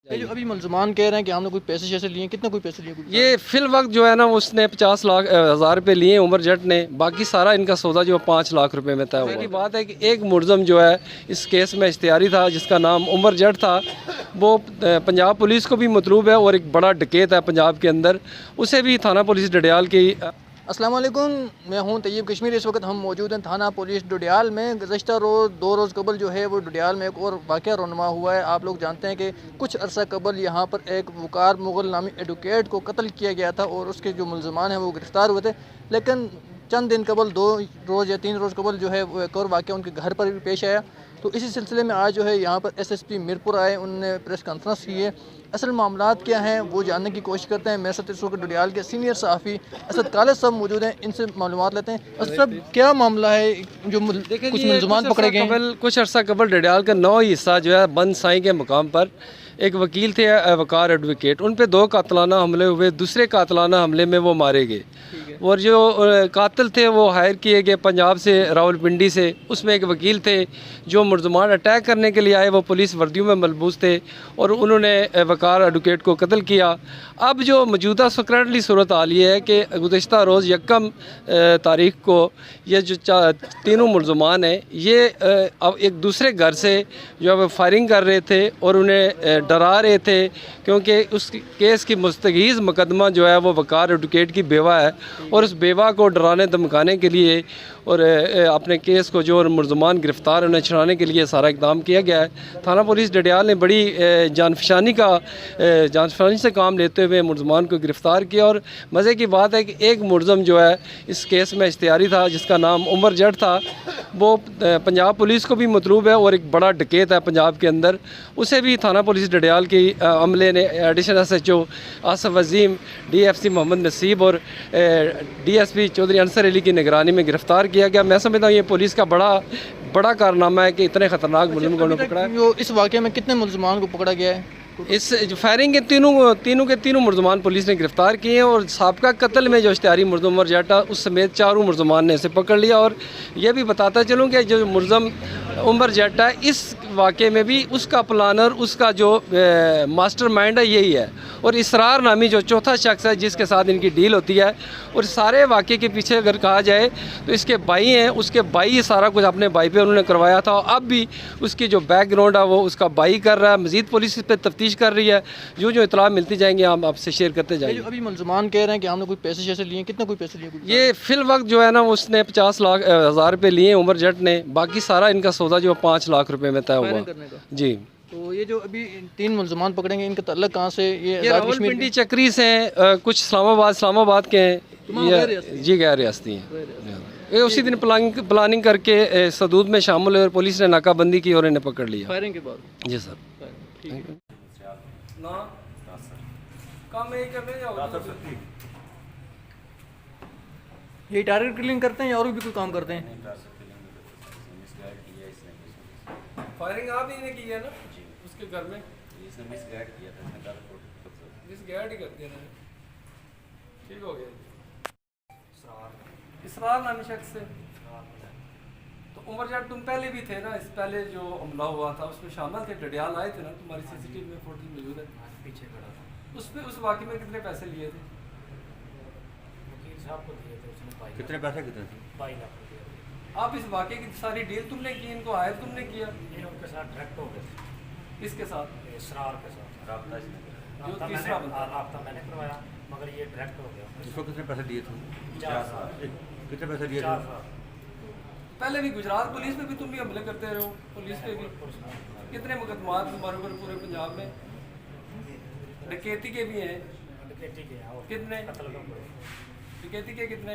ये जो अभी मुलजमान कह रहे हैं कि हमने कोई पैसे शैसे लिए, कितने कोई पैसे लिए? ये फिल वक्त जो है ना उसने 50,000 रुपये लिए उमर जट ने, बाकी सारा इनका सौदा जो 5 लाख रुपए में तय हुआ। की बात है कि एक मुलजम जो है इस केस में इश्तिहारी था जिसका नाम उमर जट था, वो पंजाब पुलिस को भी मतलूब है और एक बड़ा डकैत है पंजाब के अंदर, उसे भी थाना पुलिस डडियाल की। अस्सलाम वालेकुम, मैं हूं तैयब कश्मीरी। इस वक्त हम मौजूद हैं थाना पुलिस डडियाल में। गुज़श्ता रोज़ 2 रोज़ कबल जो है वो डडियाल में एक और वाक़या रोनमा हुआ है। आप लोग जानते हैं कि कुछ अरसा कबल यहाँ पर एक वकार मुग़ल नामी एडवोकेट को कत्ल किया गया था और उसके जो मुलजमान हैं वो गिरफ़्तार हुए थे। लेकिन चंद दिन कबल 2 रोज़ या 3 रोज़ कबल जो है वो एक और वाक़या उनके घर पर भी पेश आया। तो इसी सिलसिले में आज जो है यहाँ पर SSP मीरपुर आए, उन्होंने प्रेस कॉन्फ्रेंस की है। असल मामलात क्या हैं वो जानने की कोशिश करते हैं। मेरे साथ इस वक्त डडियाल के सीनियर सहाफ़ी असद कालिद साहब मौजूद हैं, इनसे मालूमात लेते हैं। असद साहब, क्या मामला है जो कुछ मुलजमान पकड़े गए? कुछ अर्सा कबल डडियाल का 9 हिस्सा जो है बंद साई के मुकाम पर एक वकील थे वकार एडवोकेट, उन पे 2 कातलाना हमले हुए। दूसरे कातलाना हमले में वो मारे गए और जो कातिल थे वो हायर किए गए पंजाब से, रावलपिंडी से। उसमें एक वकील थे जो मुलजमान अटैक करने के लिए आए, वो पुलिस वर्दियों में मलबूस थे और उन्होंने वकार एडवोकेट को कत्ल किया। अब जो मौजूदा करंटली सूरत हाल ये है कि गुज़श्ता रोज़ 1 तारीख को ये जो तीनों मुलजमान हैं ये अब एक दूसरे घर से जो है फायरिंग कर रहे थे और उन्हें डरा रहे थे, क्योंकि उस केस की मुस्तगीज़ मुकदमा जो है वो वकार एडवोकेट की बेवा है और उस बेवा को डराने धमकाने के लिए और अपने केस को जो मुलजमान गिरफ़्तार उन्हें छुड़ाने के लिए सारा इकदाम किया गया है। थाना पुलिस डडियाल ने बड़ी जानफशानी से काम लेते हुए मुलजमान को गिरफ़्तार किया। और मज़े की बात है कि एक मुलजम जो है इस केस में इश्तिहारी था जिसका नाम उमर जट था, वो पंजाब पुलिस को भी मतलूब है और एक बड़ा डकैत है पंजाब के अंदर, उसे भी थाना पुलिस डडियाल की अमले ने additional SHO Asaf Wazeem, DFC Mohammad Naseeb और DSP चौधरी अंसर अली की निगरानी में गिरफ़्तार किया गया। मैं समझता हूँ ये पुलिस का बड़ा कारनामा है कि इतने ख़तरनाक मुलज़िम को पकड़ा है। इस वाक़े में कितने मुलजमान को पकड़ा गया है? इस फायरिंग के तीनों मुलजमान पुलिस ने गिरफ़्तार किए हैं और साबका कत्ल में जो इश्तिहारी मुलज़म उमर जट उस समेत 4 मुलजमान ने इसे पकड़ लिया। और यह भी बताता चलूँ कि जो मुलज़म उमर जट है इस वाक़े में भी उसका प्लानर, उसका जो मास्टरमाइंड है यही है, और इसरार नामी जो चौथा शख्स है जिसके साथ इनकी डील होती है। और सारे वाक़े के पीछे अगर कहा जाए तो इसके भाई हैं, उसके भाई सारा कुछ अपने भाई पे उन्होंने करवाया था। अब भी उसकी जो बैकग्राउंड है वो उसका भाई कर रहा है। मज़ीद पुलिस इस पर तफ्तीश कर रही है, जो इतला मिलती जाएंगी हम आपसे शेयर करते जाएंगे। अभी मुलजमान कह रहे हैं कि हमने कोई पैसे शैसे लिए, कितने कोई पैसे लिए? ये फिल वक्त जो है ना उसने 50,000 रुपये लिए उमर जट ने, बाकी सारा इनका सौदा जो 5 लाख रुपए में तय हुआ। जी। तो ये जो अभी 3 मुलजमान पकड़ेंगे इनका तल्लक कहाँ से? ये रावलपिंडी चक्री से हैं, कुछ इस्लामाबाद के हैं, जी गैर रियासती हैं। ये उसी दिन प्लानिंग करके सदूद में शामिल हुए और पुलिस ने नाकाबंदी की और इन्हें पकड़ लिया फायरिंग के बाद। जी सर। ये टारगेट किलिंग करते हैं या और भी कोई काम करते हैं? फायरिंग आप ही ने की है ना उसके घर में? इसने मिसगाइड किया था, इसने मिसगाइड ही कर दिया ना, ठीक हो गया। इसरार नामी शख्स से। तो उमर जट तुम पहले भी थे ना, इस पहले जो हमला हुआ था उसमें शामिल थे, डडियाल आए थे ना, तुम्हारी CCTV में फोटो मौजूद है, पीछे खड़ा था। उसमें उस वाक़े में कितने पैसे लिए थे? वकील साहब को दिए थे उसने। कितने पैसे थे? 22 लाख रुपये। आप इस वाक़े की सारी डील तुमने की, इनको हायर तुमने किया? ये उनके साथ डायरेक्ट हो गए थे। किसके साथ? इसरार के साथ राब्ता मैंने करवाया, मगर ये डायरेक्ट हो गया। इसको कितने पैसे दिए थे? 4 कितने पैसे दिए थे? 4 पहले भी गुजरात पुलिस में भी तुम भी हमले करते रहे हो, पुलिस पे भी कितने मुकदमात तुम्हारे ऊपर पूरे पंजाब में? डकैती के भी हैं? डकैती के हैं और कितने? कत्ल का डकैती के कितने?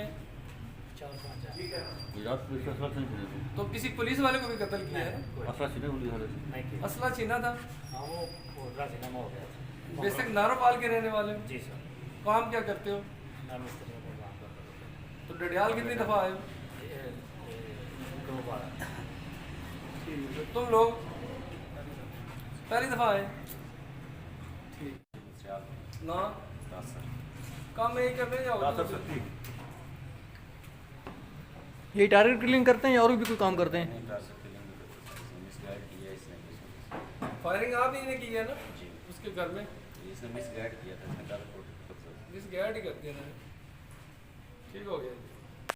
4-5 गुजरात पुलिस का असला छीने थे। तो किसी पुलिस वाले को भी कत्ल किया है? असला छीने पुलिस वाले से? नहीं किया। असला छीना था? हाँ, वो कोटरा सिनेमा हो गया था। बेसिक नारोपाल के रहने वाले हो? जी सर। काम क्या करते हो? नाम मिस्त्री का काम करते थे। तो डडियाल कितनी दफ़ा आए हो? 2 बार। तुम लोग पहली दफ़ा आए? ना काम यही करने जाओगे? ये टारगेट किलिंग करते हैं या और भी कोई काम करते हैं? फायरिंग आप ही ने की है ना इसके घर में इसने मिस गाइड किया था, इसने कहा था मिस गाइड ही कर दिया था, ठीक हो गया।